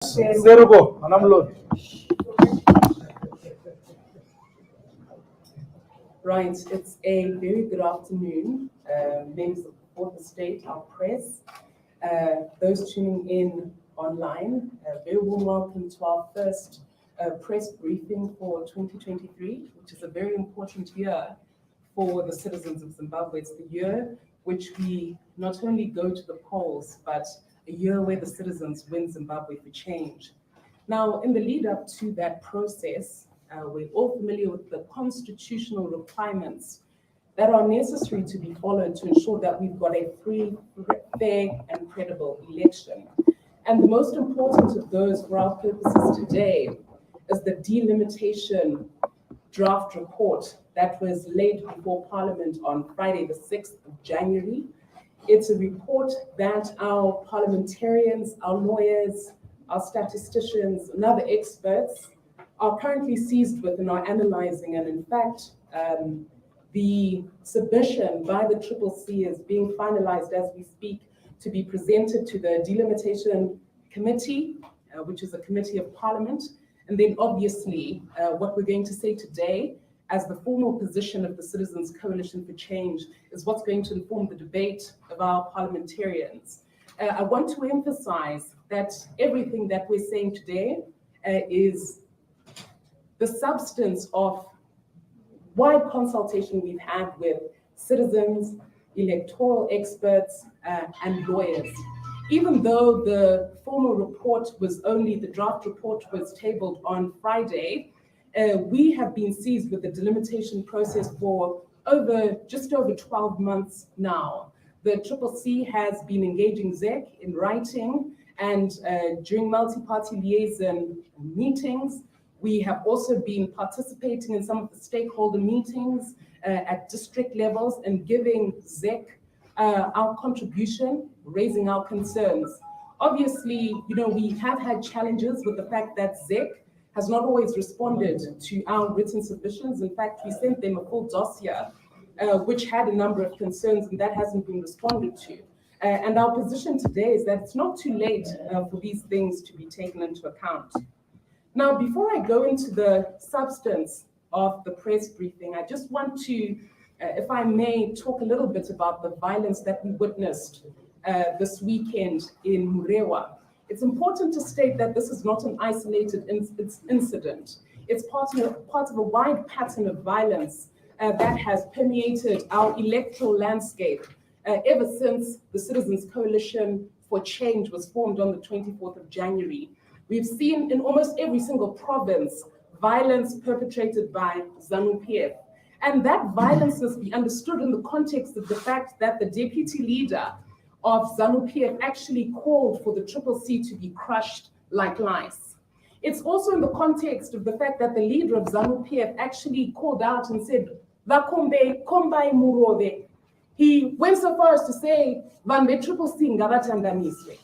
Zerugo, Anamlo. Right, it's a very good afternoon, members of the Fourth Estate, our press, those tuning in online. Very warm welcome to our first press briefing for 2023, which is a very important year for the citizens of Zimbabwe. It's the year which we not only go to the polls, but a year where the citizens win Zimbabwe for change. Now, in the lead up to that process, we're all familiar with the constitutional requirements that are necessary to be followed to ensure that we've got a free, fair, and credible election. And the most important of those for our purposes today is the delimitation draft report that was laid before Parliament on Friday, the 6th of January. It's a report that our parliamentarians, our lawyers, our statisticians, and other experts are currently seized with and are analyzing. And in fact, the submission by the CCC is being finalized as we speak to be presented to the Delimitation Committee, which is a committee of Parliament. And then obviously, what we're going to say today as the formal position of the Citizens Coalition for Change is what's going to inform the debate of our parliamentarians. I want to emphasize that everything that we're saying today is the substance of wide consultation we've had with citizens, electoral experts, and lawyers. Even though the formal report was only, the draft report was tabled on Friday, we have been seized with the delimitation process for just over 12 months now. The CCC has been engaging ZEC in writing and during multi-party liaison meetings. We have also been participating in some of the stakeholder meetings at district levels and giving ZEC our contribution, raising our concerns. Obviously, we have had challenges with the fact that ZEC has not always responded to our written submissions. In fact, we sent them a full dossier, which had a number of concerns, and that hasn't been responded to. And our position today is that it's not too late for these things to be taken into account. Now, before I go into the substance of the press briefing, I just want to, if I may, talk a little bit about the violence that we witnessed this weekend in Murewa. It's important to state that this is not an isolated incident. It's part of a wide pattern of violence that has permeated our electoral landscape ever since the Citizens Coalition for Change was formed on the 24th of January. We've seen in almost every single province violence perpetrated by ZANU-PF. And that violence must be understood in the context of the fact that the deputy leader of ZANU-PF actually called for the CCC to be crushed like lice. It's also in the context of the fact that the leader of ZANU-PF actually called out and said, "Vakombe, kombai murove." He went so far as to say, "Vanbe CCC ngabatanganiswe."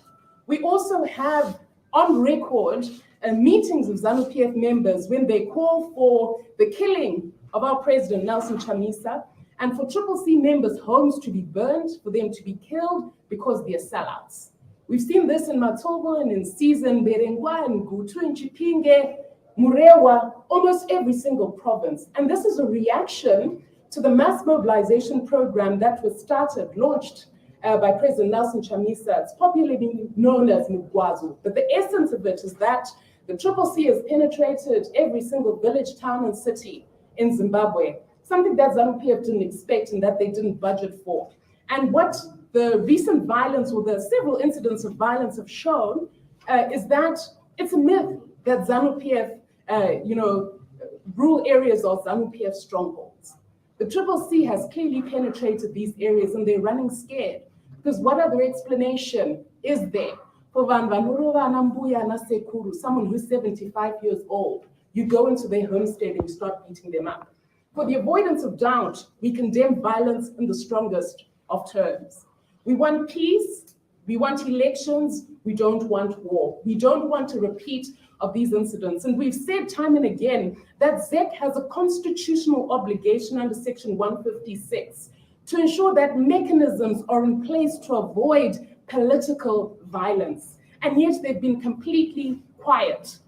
We also have on record meetings of ZANU-PF members when they call for the killing of our president, Nelson Chamisa, and for CCC members' homes to be burned, for them to be killed because they are sellouts. We've seen this in Matogo and in Season, Berengwa and Gutu and Chipinge, Murewa, almost every single province. And this is a reaction to the mass mobilization program that was launched by President Nelson Chamisa. It's popularly known as Mugwazu, but the essence of it is that the CCC has penetrated every single village, town, and city in Zimbabwe, something that ZANU-PF didn't expect and that they didn't budget for. And what the recent violence or the several incidents of violence have shown is that it's a myth that ZANU-PF, rural areas are ZANU-PF strongholds. The CCC has clearly penetrated these areas and they're running scared. Because what other explanation is there for someone who's 75 years old? You go into their homestead and you start beating them up. For the avoidance of doubt, we condemn violence in the strongest of terms. We want peace, we want elections, we don't want war. We don't want a repeat of these incidents. And we've said time and again that ZEC has a constitutional obligation under Section 156 to ensure that mechanisms are in place to avoid political violence. And yet they've been completely quiet.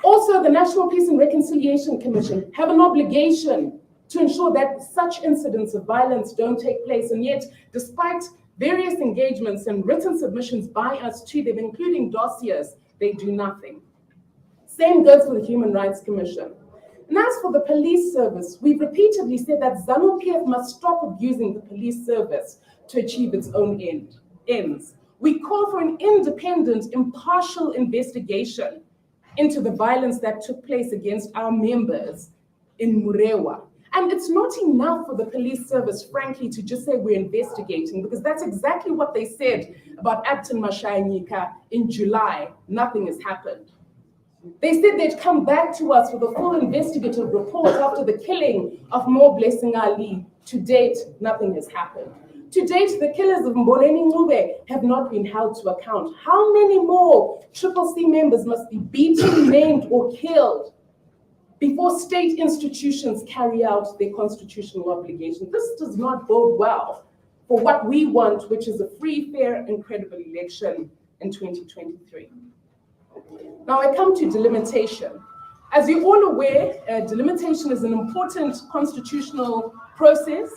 Also, the National Peace and Reconciliation Commission have an obligation to ensure that such incidents of violence don't take place. And yet, despite various engagements and written submissions by us to them, including dossiers, they do nothing. Same goes for the Human Rights Commission. And as for the police service, we've repeatedly said that ZANU-PF must stop abusing the police service to achieve its own ends. We call for an independent, impartial investigation into the violence that took place against our members in Murewa. And it's not enough for the police service, frankly, to just say we're investigating, because that's exactly what they said about Upton Mashaynika in July. Nothing has happened. They said they'd come back to us with a full investigative report after the killing of Mo Blessing Ali. To date, nothing has happened. To date, the killers of Mboleni Ncube have not been held to account. How many more CCC members must be beaten, maimed, or killed before state institutions carry out their constitutional obligation? This does not bode well for what we want, which is a free, fair, and credible election in 2023. Now I come to delimitation. As you're all aware, delimitation is an important constitutional process.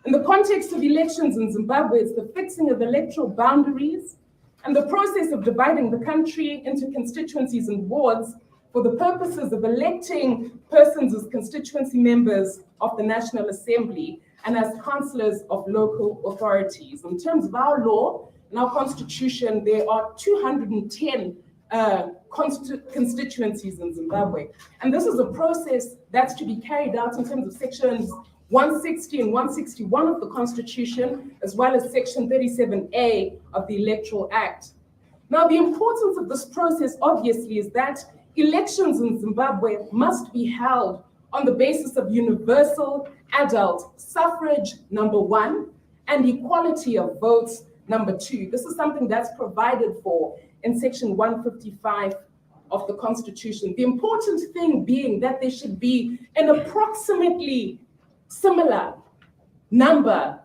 In the context of elections in Zimbabwe, it's the fixing of electoral boundaries and the process of dividing the country into constituencies and wards for the purposes of electing persons as constituency members of the National Assembly and as councillors of local authorities. In terms of our law and our constitution, there are 210 constituencies in Zimbabwe. And this is a process that's to be carried out in terms of sections 160 and 161 of the Constitution, as well as Section 37A of the Electoral Act. Now, the importance of this process, obviously, is that elections in Zimbabwe must be held on the basis of universal adult suffrage, number one, and equality of votes, number two. This is something that's provided for in Section 155 of the Constitution. The important thing being that there should be an approximately similar number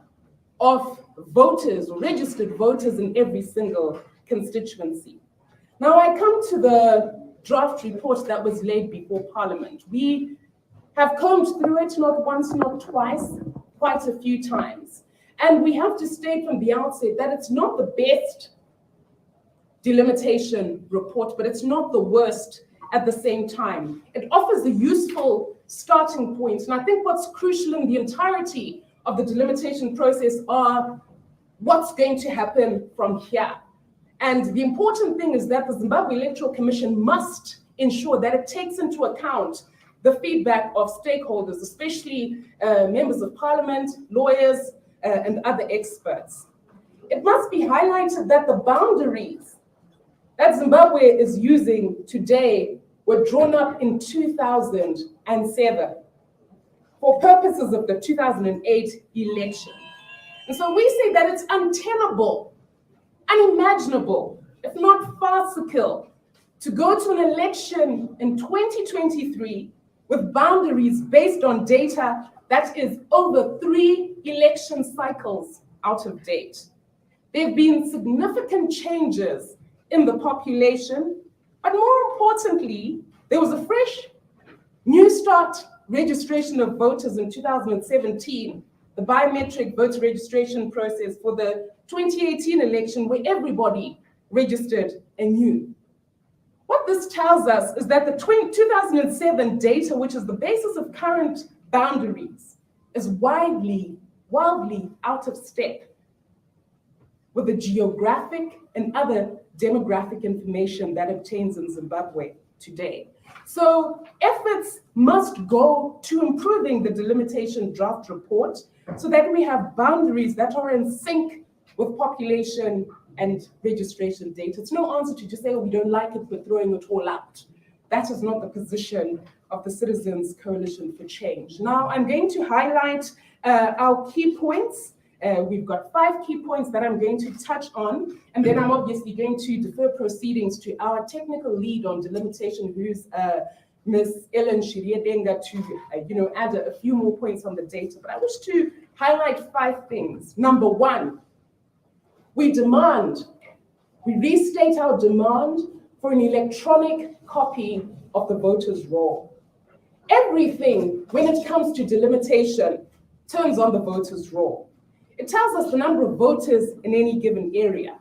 of voters, or registered voters, in every single constituency. Now I come to the draft report that was laid before Parliament. We have combed through it not once, not twice, quite a few times. And we have to state from the outset that it's not the best delimitation report, but it's not the worst at the same time. It offers a useful starting point. And I think what's crucial in the entirety of the delimitation process are what's going to happen from here. And the important thing is that the Zimbabwe Electoral Commission must ensure that it takes into account the feedback of stakeholders, especially members of parliament, lawyers, and other experts. It must be highlighted that the boundaries that Zimbabwe is using today were drawn up in 2007 for purposes of the 2008 election. And so we say that it's untenable, unimaginable, if not farcical, to go to an election in 2023 with boundaries based on data that is over 3 election cycles out of date. There have been significant changes in the population, but more importantly, there was a fresh new start registration of voters in 2017, the biometric voter registration process for the 2018 election, where everybody registered anew. What this tells us is that the 2007 data, which is the basis of current boundaries, is wildly out of step with the geographic and other demographic information that obtains in Zimbabwe today. So efforts must go to improving the delimitation draft report so that we have boundaries that are in sync with population and registration data. It's no answer to just say, oh, we don't like it, we're throwing it all out. That is not the position of the Citizens Coalition for Change. Now, I'm going to highlight our key points. We've got 5 key points that I'm going to touch on, and then I'm obviously going to defer proceedings to our technical lead on delimitation, who's Ms. Ellen Shiriedenga, to add a few more points on the data. But I wish to highlight 5 things. Number 1, we restate our demand for an electronic copy of the voters' roll. Everything, when it comes to delimitation, turns on the voters' roll. It tells us the number of voters in any given area.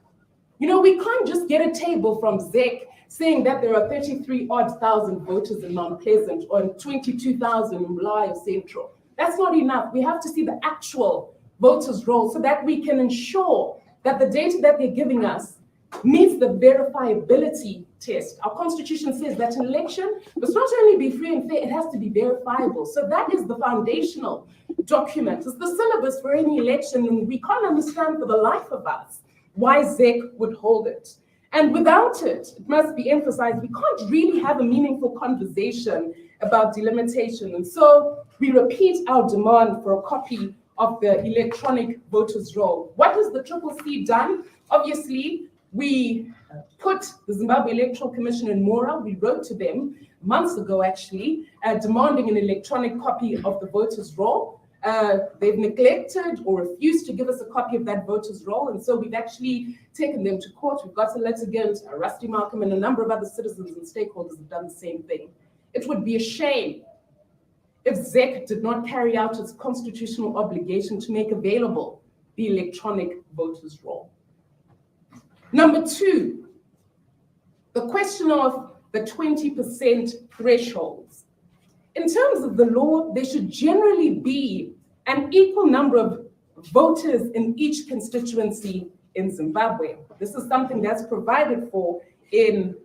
You know, we can't just get a table from ZEC saying that there are 33,000 voters in Mount Pleasant or 22,000 in Bulawayo Central. That's not enough. We have to see the actual voters' roll so that we can ensure that the data that they're giving us meets the verifiability test. Our constitution says that an election must not only be free and fair, it has to be verifiable. So that is the foundational document. It's the syllabus for any election, and we can't understand for the life of us why ZEC would hold it. And without it, it must be emphasized, we can't really have a meaningful conversation about delimitation. And so we repeat our demand for a copy of the electronic voters' roll. What has the CCC done? Obviously, we put the Zimbabwe Electoral Commission in Mora. We wrote to them months ago, actually, demanding an electronic copy of the voters' roll. They've neglected or refused to give us a copy of that voters' roll, and so we've actually taken them to court. We've got a litigant, Rusty Malcolm, and a number of other citizens and stakeholders have done the same thing. It would be a shame if ZEC did not carry out its constitutional obligation to make available the electronic voters' roll. Number two, the question of the 20% thresholds. In terms of the law, there should generally be an equal number of voters in each constituency in Zimbabwe. This is something that's provided for in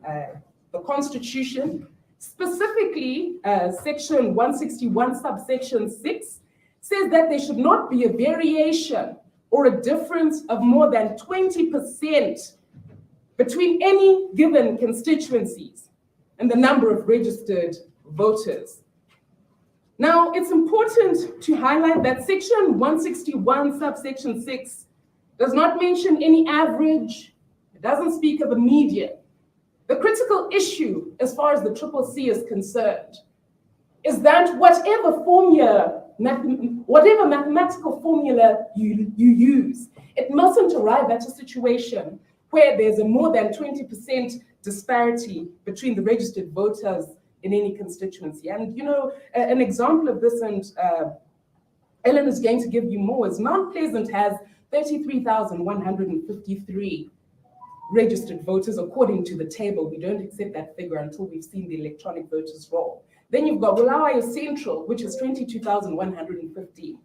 the Constitution. Specifically, Section 161, subsection 6, says that there should not be a variation or a difference of more than 20% between any given constituencies and the number of registered voters. Now, it's important to highlight that Section 161, subsection 6 does not mention any average. It doesn't speak of a median. The critical issue, as far as the CCC is concerned, is that whatever mathematical formula you use, it mustn't arrive at a situation where there's a more than 20% disparity between the registered voters in any constituency. And you know, an example of this, and Ellen is going to give you more, is Mount Pleasant has 33,153 registered voters according to the table. We don't accept that figure until we've seen the electronic voters roll. Then you've got Bulawayo Central, which is 22,115.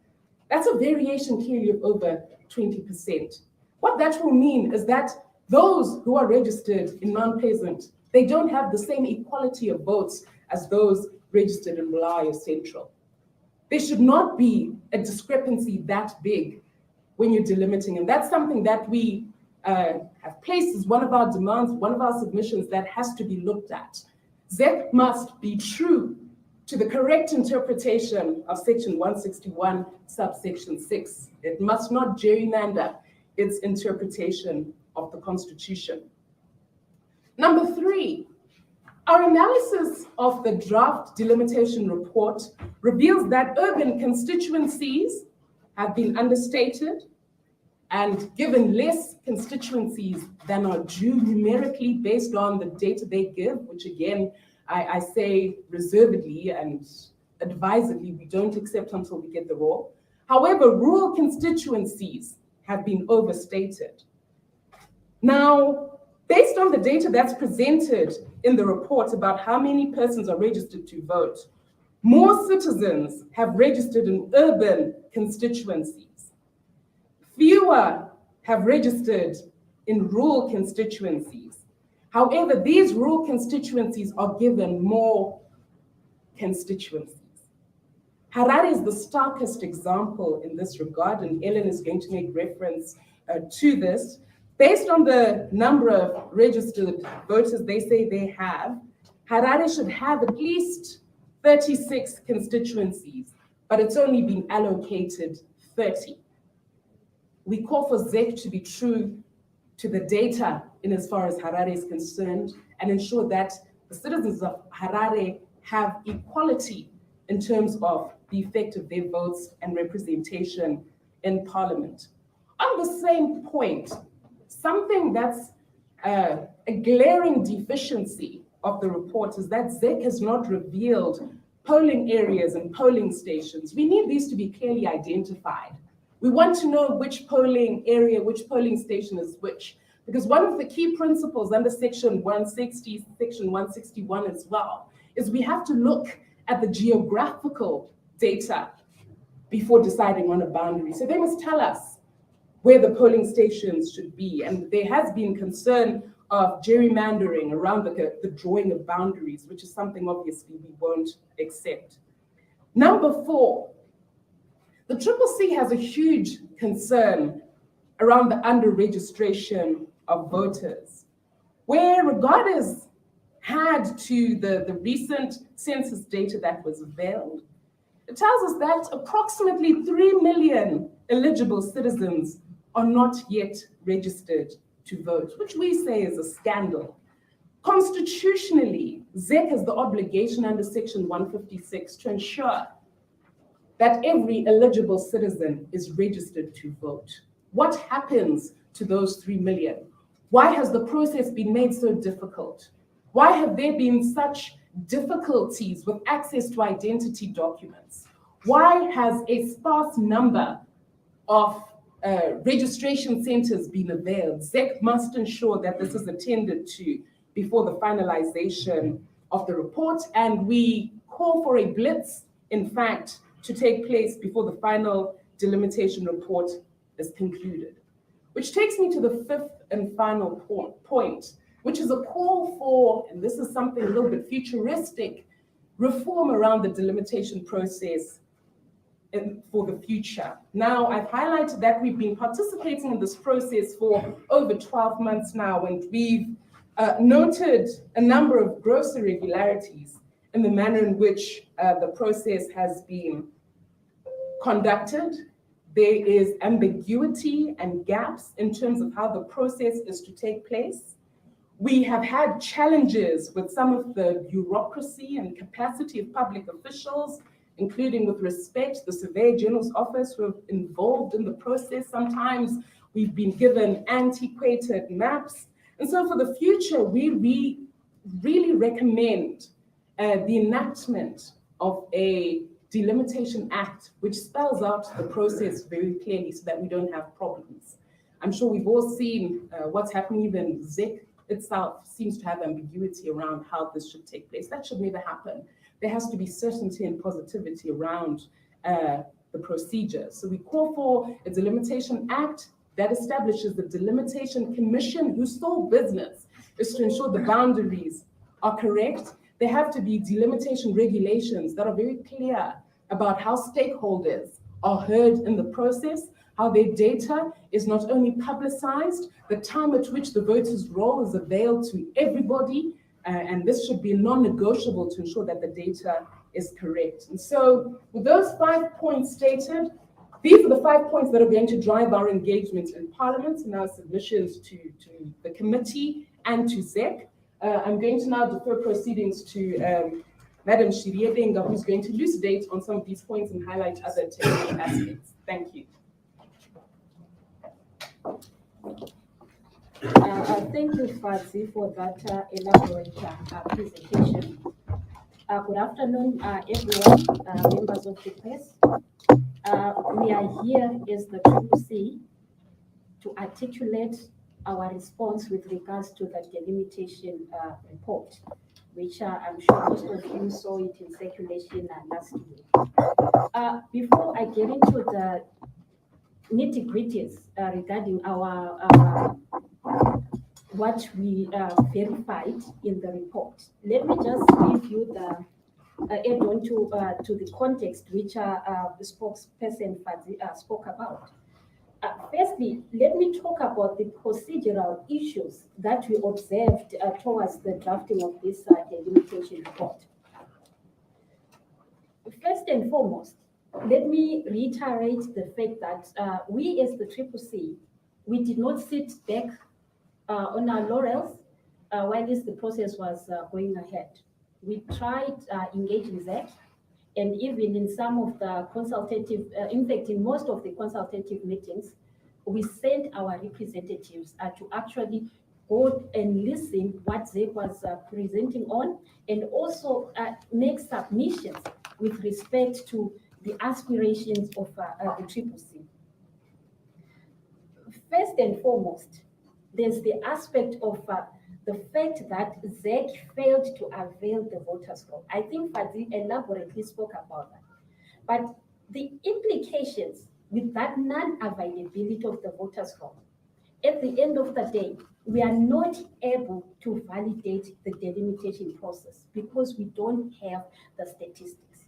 That's a variation clearly of over 20%. What that will mean is that those who are registered in Mount Pleasant, they don't have the same equality of votes as those registered in Bulawayo Central. There should not be a discrepancy that big when you're delimiting, and that's something that we have placed as one of our demands, one of our submissions that has to be looked at. ZEC must be true to the correct interpretation of Section 161, subsection 6. It must not gerrymander its interpretation of the Constitution. Number three, our analysis of the draft delimitation report reveals that urban constituencies have been understated and given less constituencies than are due numerically based on the data they give, which again, I say reservedly and advisedly, we don't accept until we get the raw. However, rural constituencies have been overstated. Now, based on the data that's presented in the report about how many persons are registered to vote, more citizens have registered in urban constituencies. Fewer have registered in rural constituencies. However, these rural constituencies are given more constituencies. Harare is the starkest example in this regard, and Ellen is going to make reference to this. Based on the number of registered voters they say they have, Harare should have at least 36 constituencies, but it's only been allocated 30. We call for ZEC to be true to the data in as far as Harare is concerned and ensure that the citizens of Harare have equality in terms of the effect of their votes and representation in Parliament. On the same point, something that's A glaring deficiency of the report is that ZEC has not revealed polling areas and polling stations. We need these to be clearly identified. We want to know which polling area, which polling station is which, because one of the key principles under Section 160, Section 161 as well, is we have to look at the geographical data before deciding on a boundary. So they must tell us where the polling stations should be. And there has been concern of gerrymandering around the drawing of boundaries, which is something obviously we won't accept. Number 4, the CCC has a huge concern around the under-registration of voters, where regarders had to the recent census data that was availed, it tells us that approximately 3 million eligible citizens are not yet registered to vote, which we say is a scandal. Constitutionally, ZEC has the obligation under Section 156 to ensure that every eligible citizen is registered to vote. What happens to those 3 million? Why has the process been made so difficult? Why have there been such difficulties with access to identity documents? Why has a sparse number of registration centers been availed? ZEC must ensure that this is attended to before the finalization of the report, and we call for a blitz, in fact, to take place before the final delimitation report is concluded. Which takes me to the 5th and final point, which is a call for, and this is something a little bit futuristic, reform around the delimitation process for the future. Now, I've highlighted that we've been participating in this process for over 12 months now, and we've noted a number of gross irregularities in the manner in which the process has been conducted. There is ambiguity and gaps in terms of how the process is to take place. We have had challenges with some of the bureaucracy and capacity of public officials, including with respect to the Surveyor General's office who are involved in the process. Sometimes we've been given antiquated maps. And so for the future, we really recommend the enactment of a Delimitation Act, which spells out the process very clearly so that we don't have problems. I'm sure we've all seen what's happening. Even ZEC itself seems to have ambiguity around how this should take place. That should never happen. There has to be certainty and positivity around the procedure. So we call for a Delimitation Act that establishes the Delimitation Commission, whose sole business is to ensure the boundaries are correct. There have to be delimitation regulations that are very clear about how stakeholders are heard in the process, how their data is not only publicized, the time at which the voter's roll is availed to everybody, and this should be non-negotiable to ensure that the data is correct. And so with those 5 points stated, these are the 5 points that are going to drive our engagement in Parliament and our submissions to the committee and to ZEC. I'm going to now defer proceedings to Madam Shiriebenga, who's going to elucidate on some of these points and highlight other technical aspects. Thank you. Thank you, Fadzi, for that elaborate presentation. Good afternoon, everyone, members of the press. We are here as the CCC to articulate our response with regards to the delimitation report, which I'm sure most of you saw it in circulation last week. Before I get into the nitty-gritties regarding our what we verified in the report, let me just give you the add on to the context which the spokesperson spoke about. Firstly, let me talk about the procedural issues that we observed towards the drafting of this delimitation report. First and foremost, let me reiterate the fact that we as the CCC, we did not sit back on our laurels while the process was going ahead. We tried engaging ZEC, and even in some of the consultative, in fact, in most of the consultative meetings, we sent our representatives to actually go and listen what ZEC was presenting on, and also make submissions with respect to the aspirations of the CCC. First and foremost, there's the aspect of the fact that ZEC failed to avail the voters' roll. I think Fadi elaborately spoke about that. But the implications with that non-availability of the voters' roll, at the end of the day, we are not able to validate the delimitation process because we don't have the statistics.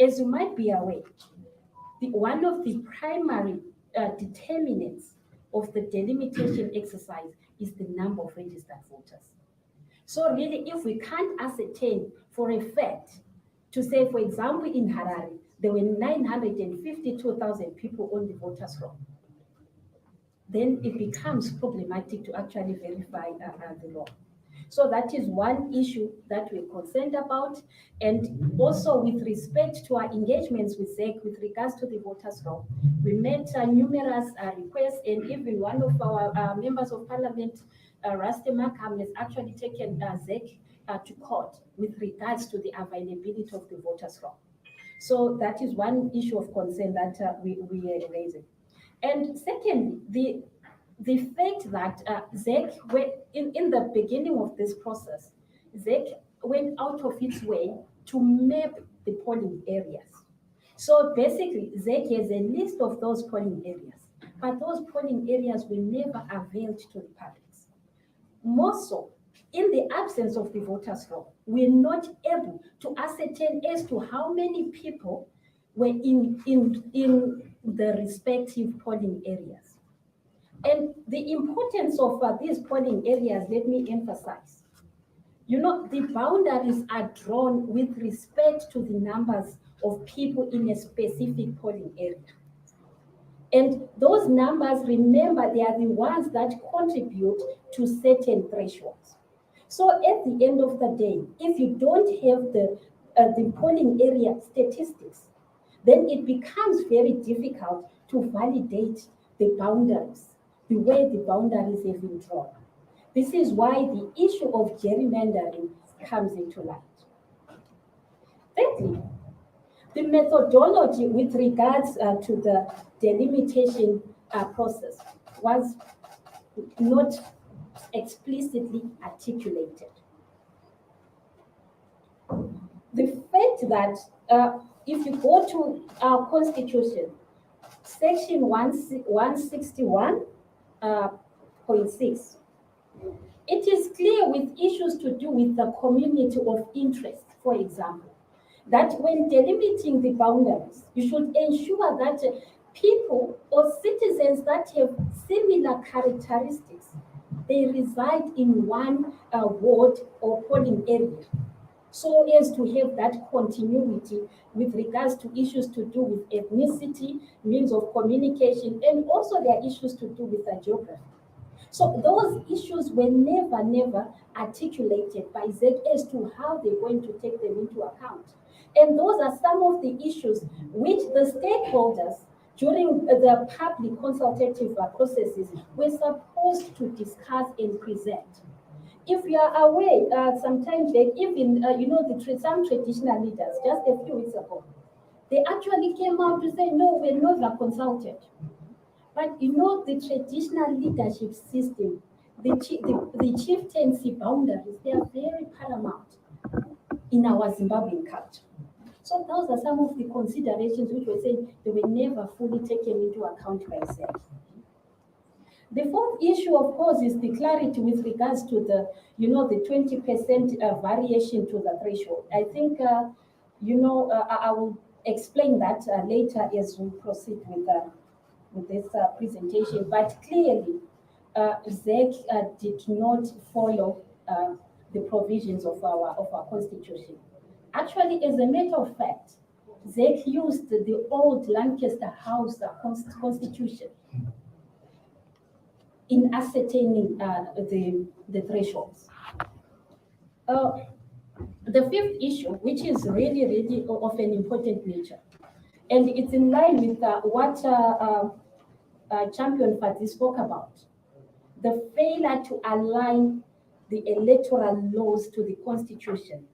As you might be aware, one of the primary determinants of the delimitation exercise is the number of registered voters. So really, if we can't ascertain for a fact, to say, for example, in Harare, there were 952,000 people on the voters' roll, then it becomes problematic to actually verify the law. So that is one issue that we're concerned about. And also with respect to our engagements with ZEC with regards to the voters' roll, we made numerous requests, and even one of our members of parliament, Raste Makam, has actually taken ZEC to court with regards to the availability of the voters' roll. So that is one issue of concern that we are raising. And secondly, the fact that ZEC, in the beginning of this process, ZEC went out of its way to map the polling areas. So basically, ZEC has a list of those polling areas, but those polling areas were never availed to the public. More so, in the absence of the voters' roll, we're not able to ascertain as to how many people were in the respective polling areas. And the importance of these polling areas, let me emphasize. You know, the boundaries are drawn with respect to the numbers of people in a specific polling area. And those numbers, remember, they are the ones that contribute to certain thresholds. So at the end of the day, if you don't have the polling area statistics, then it becomes very difficult to validate the boundaries, the way the boundaries have been drawn. This is why the issue of gerrymandering comes into light. Thirdly, the methodology with regards to the delimitation process was not explicitly articulated. The fact that if you go to our constitution, section 161.6, it is clear with issues to do with the community of interest, for example, that when delimiting the boundaries, you should ensure that people or citizens that have similar characteristics, they reside in one ward or polling area, so as to have that continuity with regards to issues to do with ethnicity, means of communication, and also there are issues to do with geography. So those issues were never articulated by ZEC as to how they're going to take them into account. And those are some of the issues which the stakeholders during the public consultative processes were supposed to discuss and present. If you are aware, sometimes they even, some traditional leaders, just a few weeks ago, they actually came out to say, no, we're never consulted. But you know, the traditional leadership system, the chieftaincy boundaries, they are very paramount in our Zimbabwean culture. So those are some of the considerations which were saying they were never fully taken into account by ZEC. The fourth issue, of course, is the clarity with regards to the 20% variation to the threshold. I think, I will explain that later as we proceed with this presentation. But clearly, ZEC did not follow the provisions of our constitution. Actually, as a matter of fact, ZEC used the old Lancaster House constitution in ascertaining the thresholds. The fifth issue, which is really of an important nature, and it's in line with what Champion Fati spoke about. the failure to align the electoral laws to the constitution,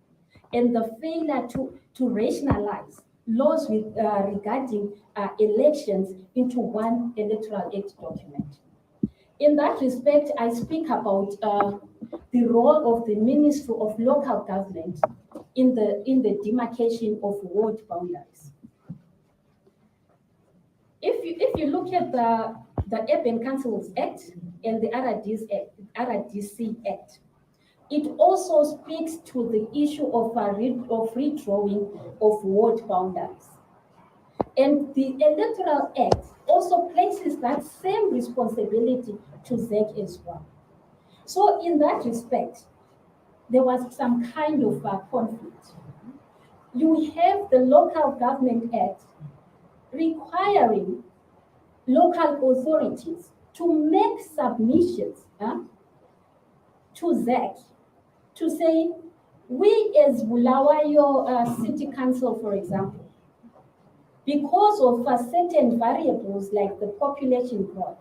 and the failure to rationalize laws regarding elections into one electoral act document. In that respect, I speak about the role of the Ministry of Local Government in the demarcation of ward boundaries. If you look at the Urban Councils Act and the RDC Act, it also speaks to the issue of redrawing of ward boundaries. And the Electoral Act also places that same responsibility to ZEC as well. So in that respect, there was some kind of conflict. You have the Local Government Act requiring local authorities to make submissions to ZEC to say, we as Bulawayo City Council, for example, because of certain variables like the population growth,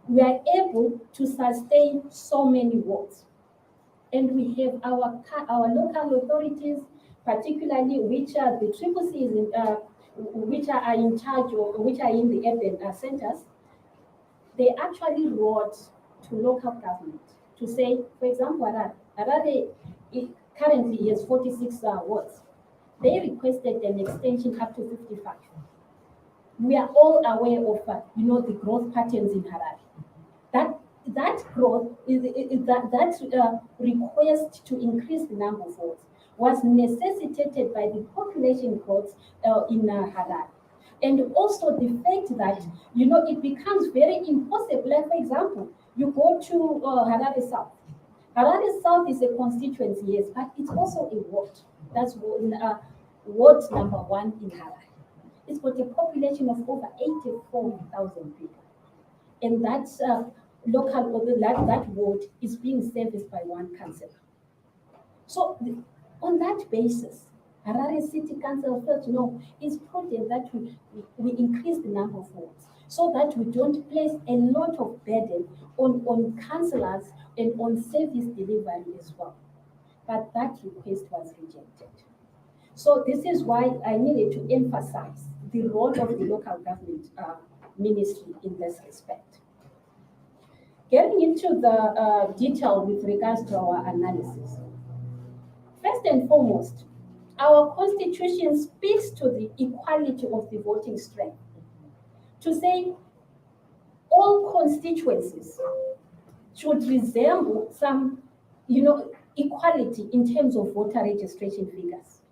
we are able to sustain so many wards. And we have our local authorities, particularly which are the CCCs, which are in charge of, which are in the urban centers. They actually wrote to local government to say, for example, Harare currently has 46 wards. They requested an extension up to 55. We are all aware of the growth patterns in Harare. That growth that request to increase the number of wards was necessitated by the population growth in Harare. And also the fact that it becomes very impossible. Like, for example, you go to Harare South. Harare South is a constituency, yes, but it's also a ward. That's ward number 1 in Harare. It's got a population of over 84,000 people. And that's that ward is being serviced by one councillor. So on that basis, Harare City Council felt, no, it's prudent that we increase the number of wards so that we don't place a lot of burden on councillors and on service delivery as well. But that request was rejected. So this is why I needed to emphasize the role of the local government ministry in this respect. Getting into the detail with regards to our analysis. First and foremost, our constitution speaks to the equality of the voting strength. To say all constituencies should resemble some, equality in terms of voter registration figures.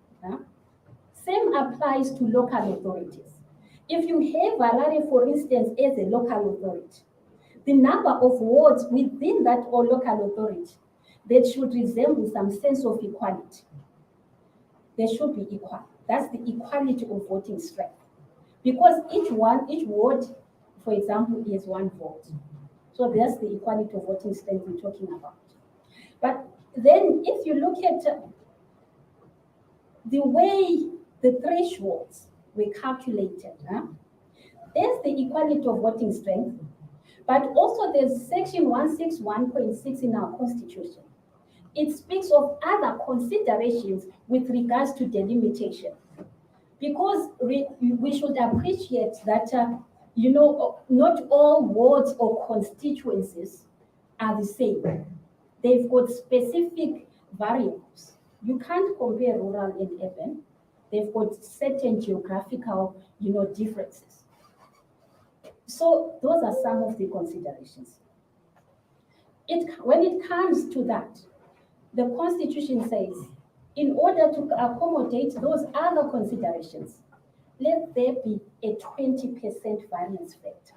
Same applies to local authorities. If you have Harare, for instance, as a local authority, the number of wards within that or local authority, that should resemble some sense of equality. They should be equal. That's the equality of voting strength. Because each ward, for example, is 1 vote. So that's the equality of voting strength we're talking about. But then if you look at the way the thresholds were calculated, there's the equality of voting strength, but also there's section 161.6 in our constitution. It speaks of other considerations with regards to delimitation. Because we should appreciate that, not all wards or constituencies are the same. They've got specific variables. You can't compare rural and urban. They've got certain geographical, differences. So those are some of the considerations. When it comes to that, the Constitution says, in order to accommodate those other considerations, let there be a 20% variance factor.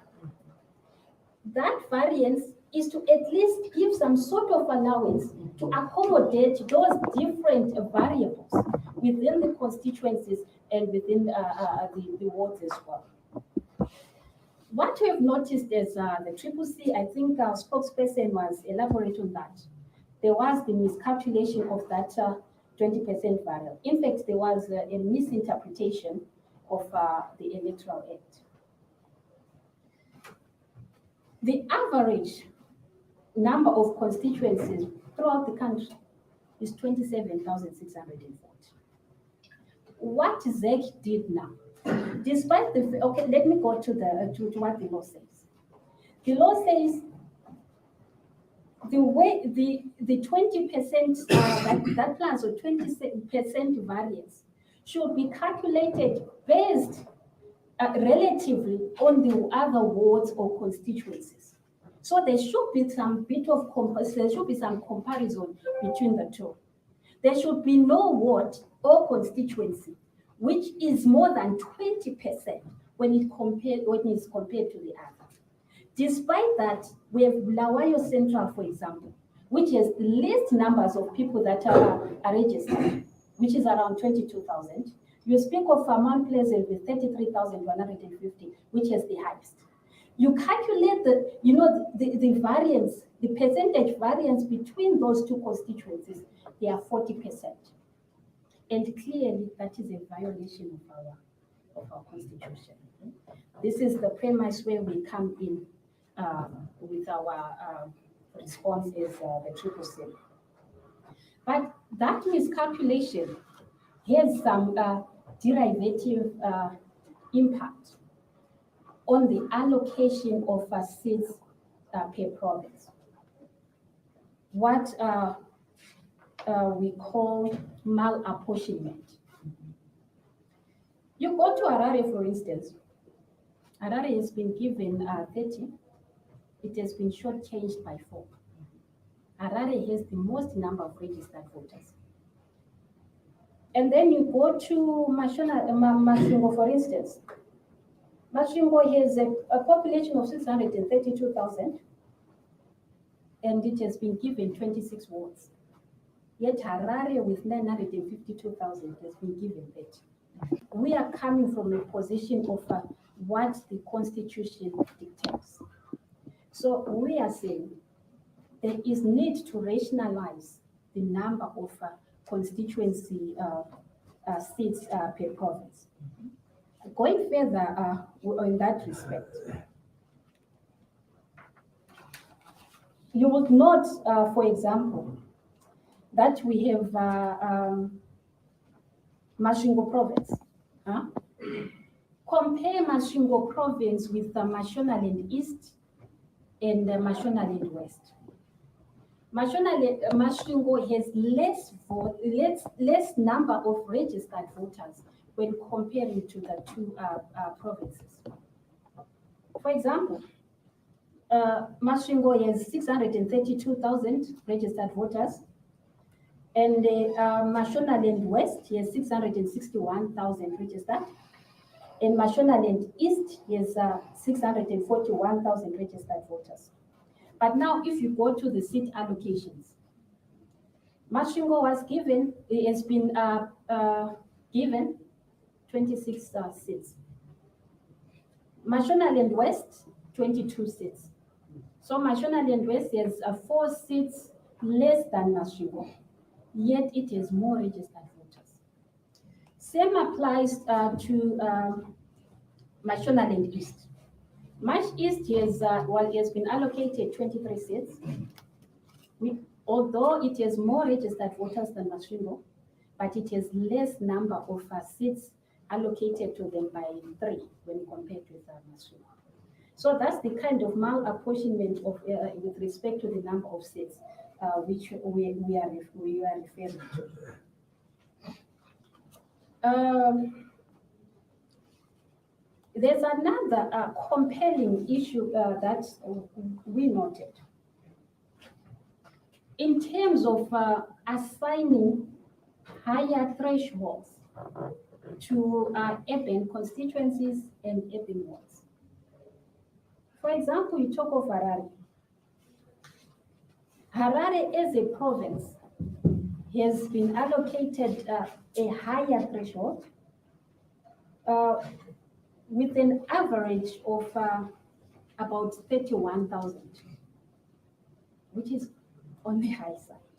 That variance is to at least give some sort of allowance to accommodate those different variables within the constituencies and within the wards as well. What we have noticed is the CCC, I think our spokesperson was elaborating on that. There was the miscalculation of that 20% variable. In fact, there was a misinterpretation of the Electoral Act. The average number of constituencies throughout the country is 27,640. What ZEC did now, despite the, okay, let me go to what the law says. The law says the way the 20% that plans or 20% variance should be calculated based relatively on the other wards or constituencies. So there should be some comparison between the two. There should be no ward or constituency which is more than 20% when it's compared to the other. Despite that, we have Bulawayo Central, for example, which has the least numbers of people that are registered, which is around 22,000. You speak of Mount Pleasant with 33,150, which is the highest. You calculate the variance, the percentage variance between those two constituencies, they are 40%. And clearly that is a violation of our constitution. This is the premise where we come in with our response is the CCC. But that miscalculation has some derivative impact on the allocation of seats per province. What we call malapportionment. You go to Harare, for instance. Harare has been given 30. It has been shortchanged by 4. Harare has the most number of registered voters. And then you go to Masvingo, for instance. Masvingo has a population of 632,000, and it has been given 26 wards. Yet Harare with 952,000 has been given 30. We are coming from a position of what the Constitution dictates. So we are saying there is need to rationalize the number of constituency seats per province. Going further in that respect, you would note, for example, that we have Masvingo province. Compare Masvingo province with the Mashonaland East and the Mashonaland West. Masvingo has less number of registered voters when comparing to the two provinces. For example, Masvingo has 632,000 registered voters, and Mashonaland West has 661,000 registered, and Mashonaland East has 641,000 registered voters. But now, if you go to the seat allocations, Masvingo has been given 26 seats. Mashonaland West, 22 seats. So Mashonaland West has 4 seats less than Masvingo, yet it has more registered voters. Same applies to Mashonaland East. Mash East has been allocated 23 seats, although it has more registered voters than Masvingo, but it has less number of seats allocated to them by 3 when compared with Masvingo. So that's the kind of malapportionment of with respect to the number of seats which we are referring to. There's another compelling issue that we noted. In terms of assigning higher thresholds to urban constituencies and urban wards. For example, you talk of Harare. Harare as a province has been allocated a higher threshold with an average of about 31,000, which is on the high side.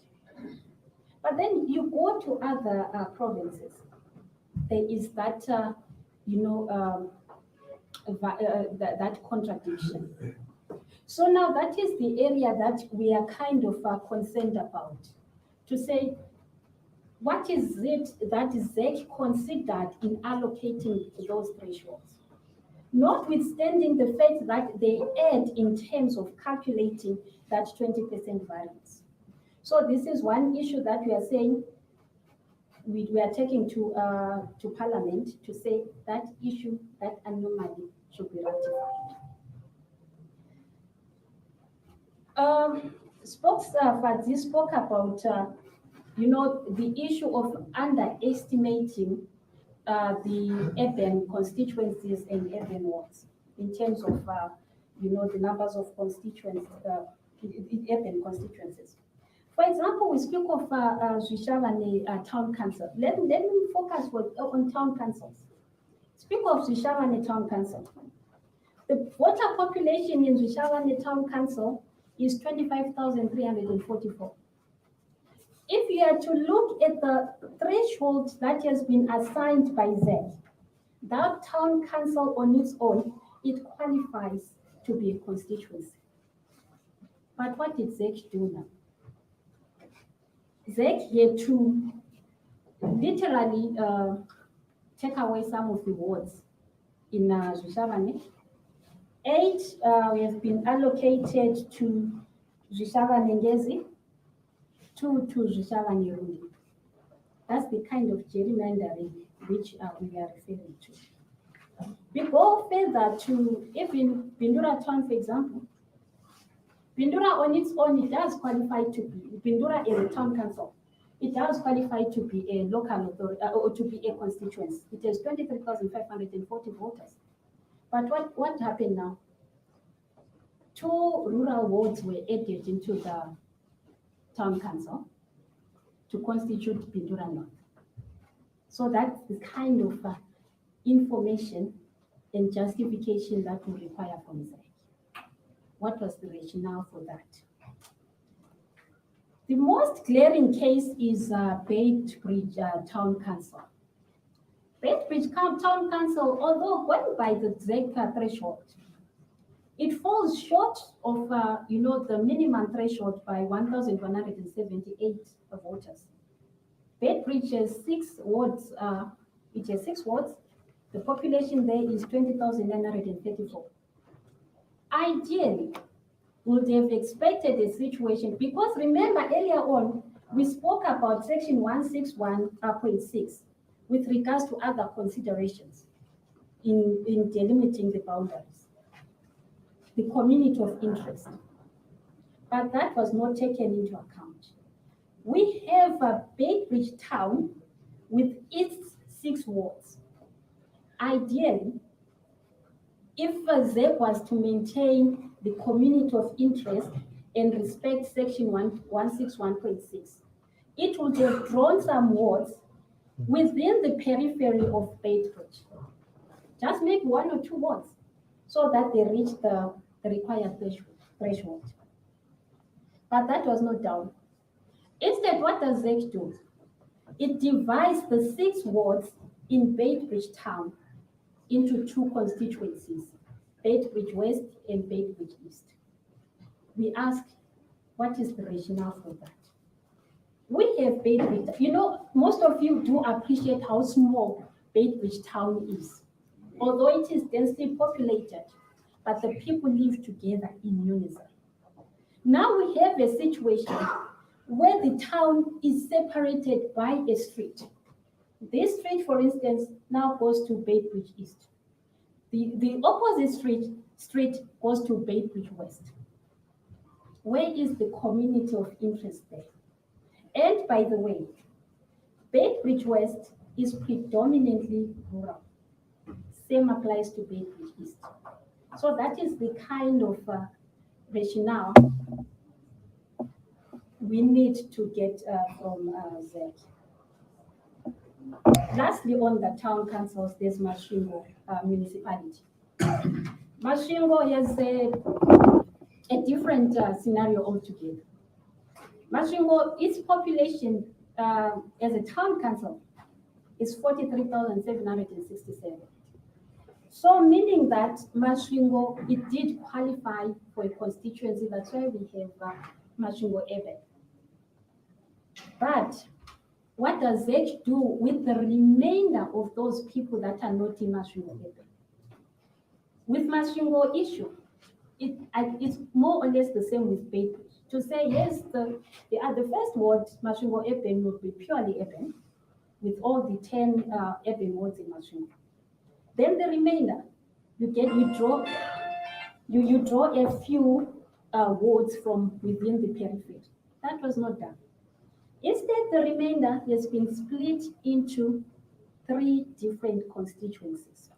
But then you go to other provinces, there is that, that contradiction. So now that is the area that we are kind of concerned about, to say, what is it that ZEC considered in allocating those thresholds? Notwithstanding the fact that they add in terms of calculating that 20% variance. So this is one issue that we are saying we are taking to Parliament to say that issue, that anomaly should be rectified. Fadzi spoke about, the issue of underestimating the urban constituencies and urban wards in terms of, the numbers of constituents, urban constituencies. For example, we speak of Zwishavane Town Council. Let me focus on town councils. Speak of Zwishavane Town Council. The voter population in Zwishavane Town Council is 25,344. If you are to look at the threshold that has been assigned by ZEC, that town council on its own, it qualifies to be a constituency. But what did ZEC do now? ZEC had to literally take away some of the wards in Zwishavane. 8 we have been allocated to Zwishavane Ngezi, 2 to Zwishavane Rundi. That's the kind of gerrymandering which we are referring to. We go further to even Bindura Town, for example. Bindura on its own, it does qualify to be, Bindura is a town council. It does qualify to be a local authority, or to be a constituency. It has 23,540 voters. But what happened now? 2 rural wards were added into the town council to constitute Bindura North. So that's the kind of information and justification that we require from ZEC. What was the rationale for that? The most glaring case is Beitbridge Town Council. Beitbridge Town Council, although went by the ZEC threshold, it falls short of the minimum threshold by 1,178 voters. Beitbridge has 6 wards. It has 6 wards. The population there is 20,934. Ideally, would have expected a situation, because remember earlier on, we spoke about section 161.6 with regards to other considerations in delimiting the boundaries, the community of interest. But that was not taken into account. We have a Beitbridge town with its 6 wards. Ideally, if ZEC was to maintain the community of interest and respect section 161.6, it would have drawn some wards within the periphery of Beitbridge. Just make 1 or 2 wards so that they reach the required threshold. But that was not done. Instead, what does ZEC do? It divides the 6 wards in Beitbridge town into 2 constituencies, Beitbridge West and Beitbridge East. We ask, what is the rationale for that? We have Beitbridge. Most of you do appreciate how small Beitbridge town is. Although it is densely populated, but the people live together in unison. Now we have a situation where the town is separated by a street. This street, for instance, now goes to Beitbridge East. The opposite street goes to Beitbridge West. Where is the community of interest there? And by the way, Beitbridge West is predominantly rural. Same applies to Beitbridge East. So that is the kind of rationale we need to get from ZEC. Lastly, on the town councils, there's Masvingo municipality. Masvingo has a different scenario altogether. Masvingo, its population as a town council is 43,767. So meaning that Masvingo, it did qualify for a constituency. That's why we have Masvingo Eben. But what does that do with the remainder of those people that are not in Masvingo Eben? With Masvingo issue, it's more or less the same with Beirut. To say yes, the first ward, Masvingo Eben, would be purely Eben, with all the 10 Eben wards in Masvingo. Then the remainder, you draw a few wards from within the periphery. That was not done. Instead, the remainder has been split into 3 different constituencies.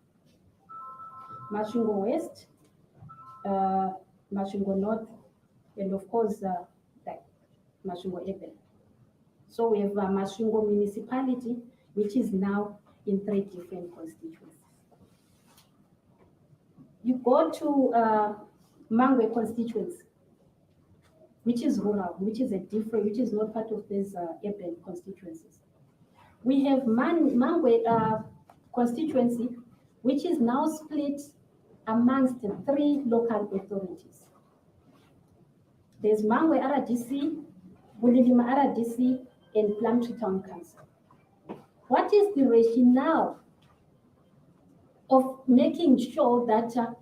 Masvingo West, Masvingo North, and of course, Masvingo Eben. So we have Masvingo municipality, which is now in 3 different constituencies. You go to Mangwe constituency, which is rural, which is not part of these urban constituencies. We have Mangwe constituency, which is now split amongst 3 local authorities. There's Mangwe RDC, Bulilima RDC, and Plumtree Town Council. What is the rationale of making sure that a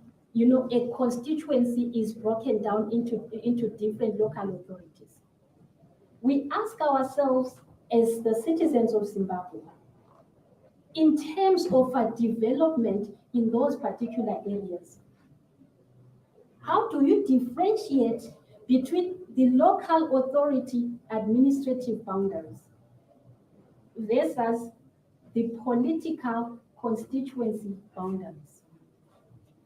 constituency is broken down into different local authorities? We ask ourselves as the citizens of Zimbabwe, in terms of development in those particular areas, how do you differentiate between the local authority administrative boundaries versus the political constituency boundaries?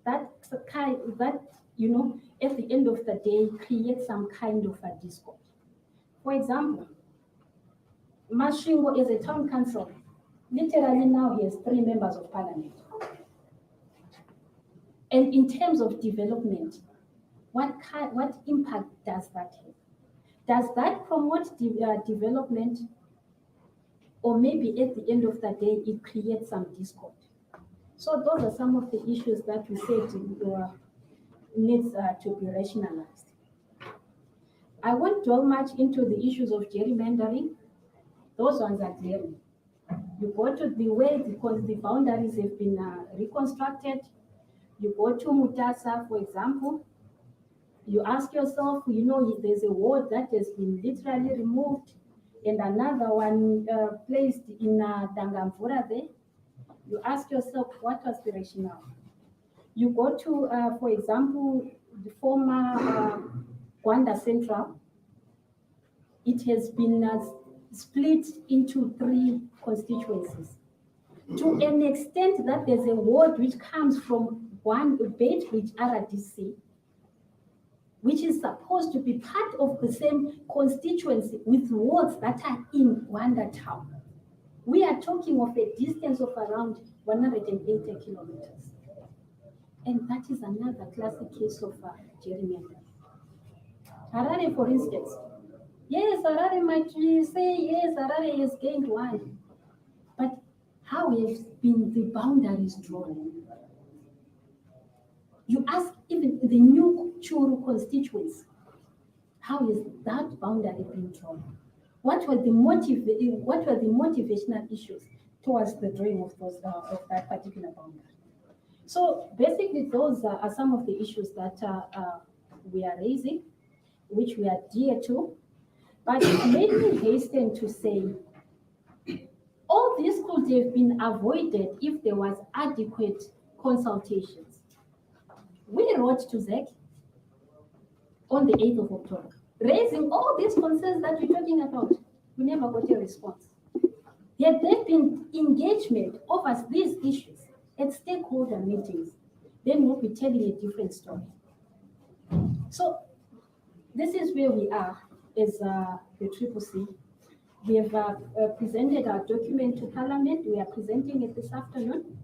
That at the end of the day creates some kind of a discord. For example, Masvingo is a town council. Literally now he has 3 members of parliament. And in terms of development, what impact does that have? Does that promote development, or maybe at the end of the day it creates some discord? So those are some of the issues that we said needs to be rationalized. I won't dwell much into the issues of gerrymandering. Those ones are glaring. You go to the way because the boundaries have been reconstructed. You go to Mutasa, for example. You ask yourself, there's a ward that has been literally removed and another one placed in Dangamvura there. You ask yourself, what was the rationale? You go to, for example, the former Gwanda Central. It has been split into 3 constituencies. To an extent that there's a ward which comes from one Beitbridge RDC, which is supposed to be part of the same constituency with wards that are in Gwanda town. We are talking of a distance of around 180 kilometers. And that is another classic case of gerrymandering. Harare, for instance. Yes, Harare might say, yes, Harare has gained 1. But how have been the boundaries drawn? You ask even the new Churu constituency, how is that boundary being drawn? What were the motivational issues towards the drawing of that particular boundary? So basically, those are some of the issues that we are raising, which we are dear to. But let me hasten to say, all this could have been avoided if there was adequate consultations. We wrote to ZEC on the 8th of October, raising all these concerns that we're talking about. We never got a response. Yet there's been engagement over these issues at stakeholder meetings. Then we'll be telling a different story. So this is where we are as the CCC. We have presented our document to Parliament. We are presenting it this afternoon.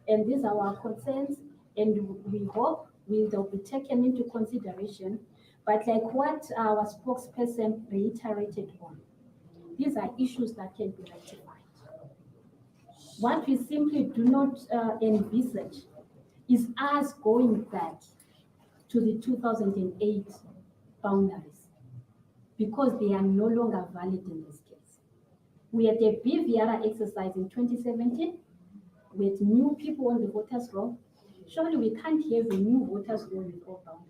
And these are our concerns. And we hope they'll be taken into consideration. But like what our spokesperson reiterated on, these are issues that can be rectified. What we simply do not envisage is us going back to the 2008 boundaries because they are no longer valid in this case. We had a BVR exercise in 2017 with new people on the voters roll. Surely we can't have a new voters roll with all boundaries.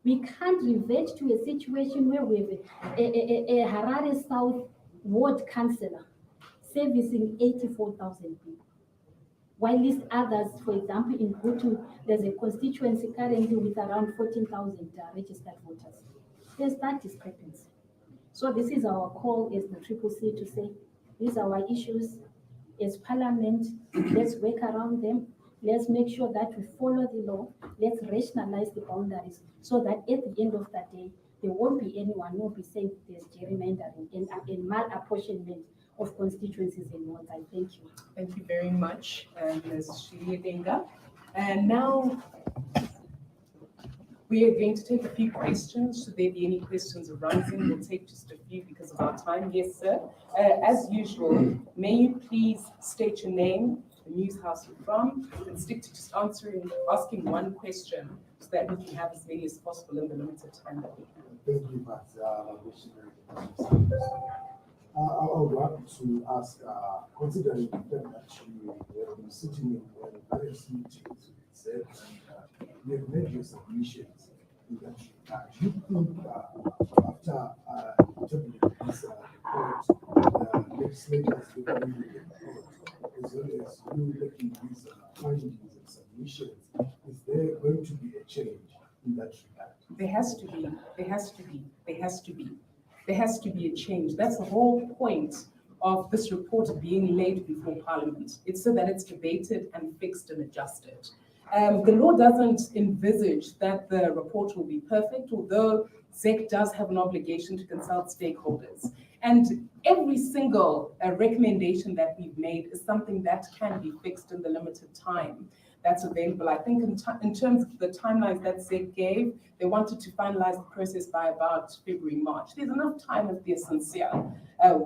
We can't revert to a situation where we have a Harare South ward councillor servicing 84,000 people. While list others, for example, in Hutu, there's a constituency currently with around 14,000 registered voters. There's that discrepancy. So this is our call as the CCC to say, these are our issues as Parliament, let's work around them. Let's make sure that we follow the law. Let's rationalize the boundaries so that at the end of the day, there won't be anyone who will be saying there's gerrymandering and malapportionment of constituencies in wards. I thank you. Thank you very much, Ms. Shilidenga. And now we are going to take a few questions. Should there be any questions arising, we'll take just a few because of our time. Yes, sir. As usual, may you please state your name, the news house you're from, and stick to just asking one question so that we can have as many as possible in the limited time that we have. Thank you, Pat. I would like to ask, considering the fact that you have been sitting in various meetings with ZEC and you have made your submissions in that regard, do you think after interpreting this report, the legislators will be as well as you making these findings and submissions, is there going to be a change in that regard? There has to be. There has to be. There has to be. There has to be a change. That's the whole point of this report being laid before Parliament. It's so that it's debated and fixed and adjusted. The law doesn't envisage that the report will be perfect, although ZEC does have an obligation to consult stakeholders. And every single recommendation that we've made is something that can be fixed in the limited time that's available. I think in terms of the timelines that ZEC gave, they wanted to finalize the process by about February, March. There's enough time if they're sincere.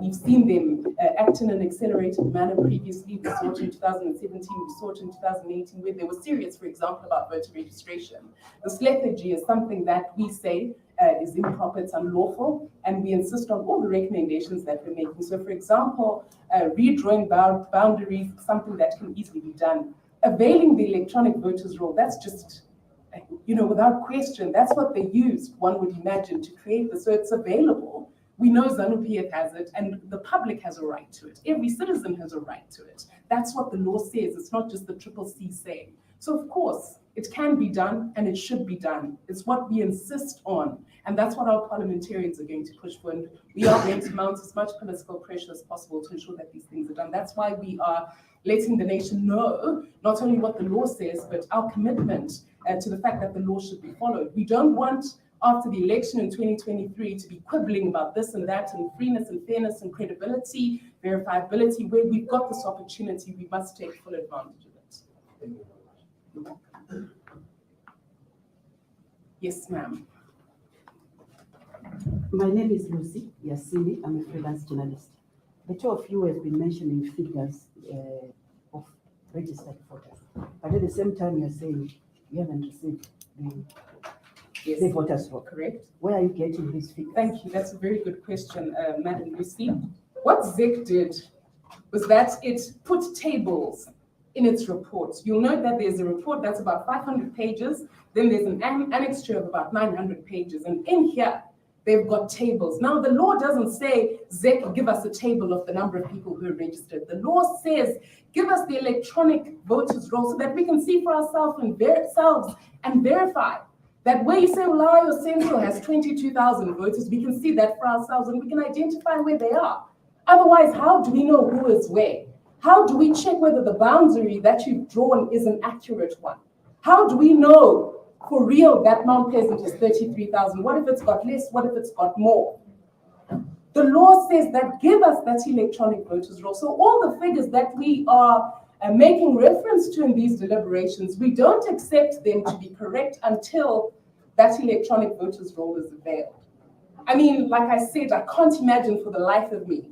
We've seen them act in an accelerated manner previously. We saw it in 2017, we saw it in 2018, where they were serious, for example, about voter registration. This lethargy is something that we say is improper, it's unlawful, and we insist on all the recommendations that we're making. So, for example, redrawing boundaries, something that can easily be done. Availing the electronic voters roll, that's just, without question, that's what they used, one would imagine, to create this. So it's available. We know ZANU-PF has it, and the public has a right to it. Every citizen has a right to it. That's what the law says. It's not just the CCC saying. So of course, it can be done, and it should be done. It's what we insist on, and that's what our parliamentarians are going to push for. And we are going to mount as much political pressure as possible to ensure that these things are done. That's why we are letting the nation know not only what the law says, but our commitment to the fact that the law should be followed. We don't want, after the election in 2023, to be quibbling about this and that, and freeness and fairness and credibility, verifiability. Where we've got this opportunity, we must take full advantage of it. Thank you very much. Yes, ma'am. My name is Lucy Yasini. I'm a freelance journalist. The two of you have been mentioning figures of registered voters, but at the same time, you're saying you haven't received the voters roll. Correct. Where are you getting these figures? Thank you. That's a very good question, Madam Lucy. What ZEC did was that it put tables in its reports. You'll note that there's a report that's about 500 pages, then there's an annexure of about 900 pages, and in here, they've got tables. Now, the law doesn't say, ZEC, give us a table of the number of people who are registered. The law says, give us the electronic voters roll so that we can see for ourselves and verify that where you say Olayo Central has 22,000 voters, we can see that for ourselves and we can identify where they are. Otherwise, how do we know who is where? How do we check whether the boundary that you've drawn is an accurate one? How do we know for real that Mount Pleasant is 33,000? What if it's got less? What if it's got more? The law says that give us that electronic voters roll. So all the figures that we are making reference to in these deliberations, we don't accept them to be correct until that electronic voters roll is availed. I mean, like I said, I can't imagine for the life of me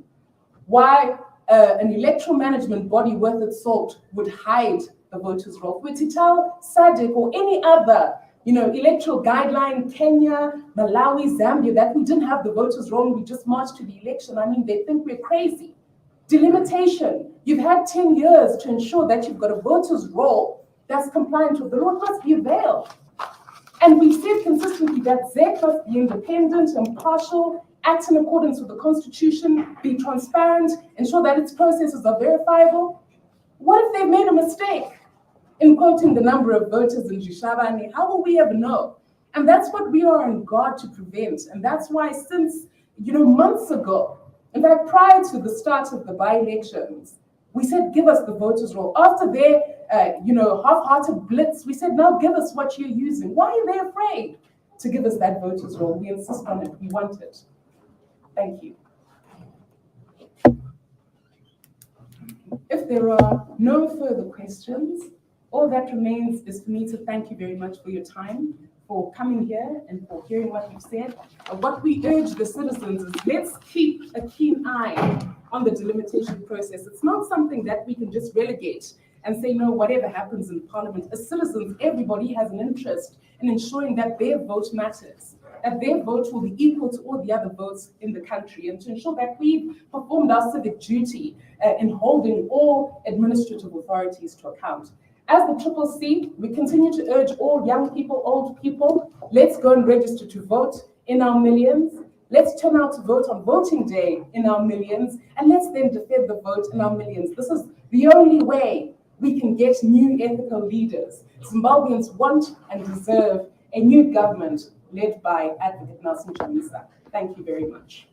why an electoral management body worth its salt would hide the voters' roll. We're to tell SADC or any other, electoral guideline, Kenya, Malawi, Zambia, that we didn't have the voters' roll, we just marched to the election. I mean, they think we're crazy. Delimitation, you've had 10 years to ensure that you've got a voters' roll that's compliant with the law. It must be availed. And we've said consistently that ZEC must be independent, impartial, act in accordance with the Constitution, be transparent, ensure that its processes are verifiable. What if they've made a mistake in quoting the number of voters in Jishabane? How will we ever know? And that's what we are on guard to prevent. And that's why since, months ago, in fact, prior to the start of the by-elections, we said, give us the voters' roll. After their, half-hearted blitz, we said, now give us what you're using. Why are they afraid to give us that voters' roll? We insist on it. We want it. Thank you. If there are no further questions, all that remains is for me to thank you very much for your time, for coming here and for hearing what you've said. What we urge the citizens is let's keep a keen eye on the delimitation process. It's not something that we can just relegate and say, no, whatever happens in Parliament. As citizens, everybody has an interest in ensuring that their vote matters, that their vote will be equal to all the other votes in the country, and to ensure that we've performed our civic duty in holding all administrative authorities to account. As the CCC, we continue to urge all young people, old people, let's go and register to vote in our millions. Let's turn out to vote on voting day in our millions, and let's then defend the vote in our millions. This is the only way we can get new ethical leaders. Zimbabweans want and deserve a new government led by Advocate Nelson Chamisa. Thank you very much.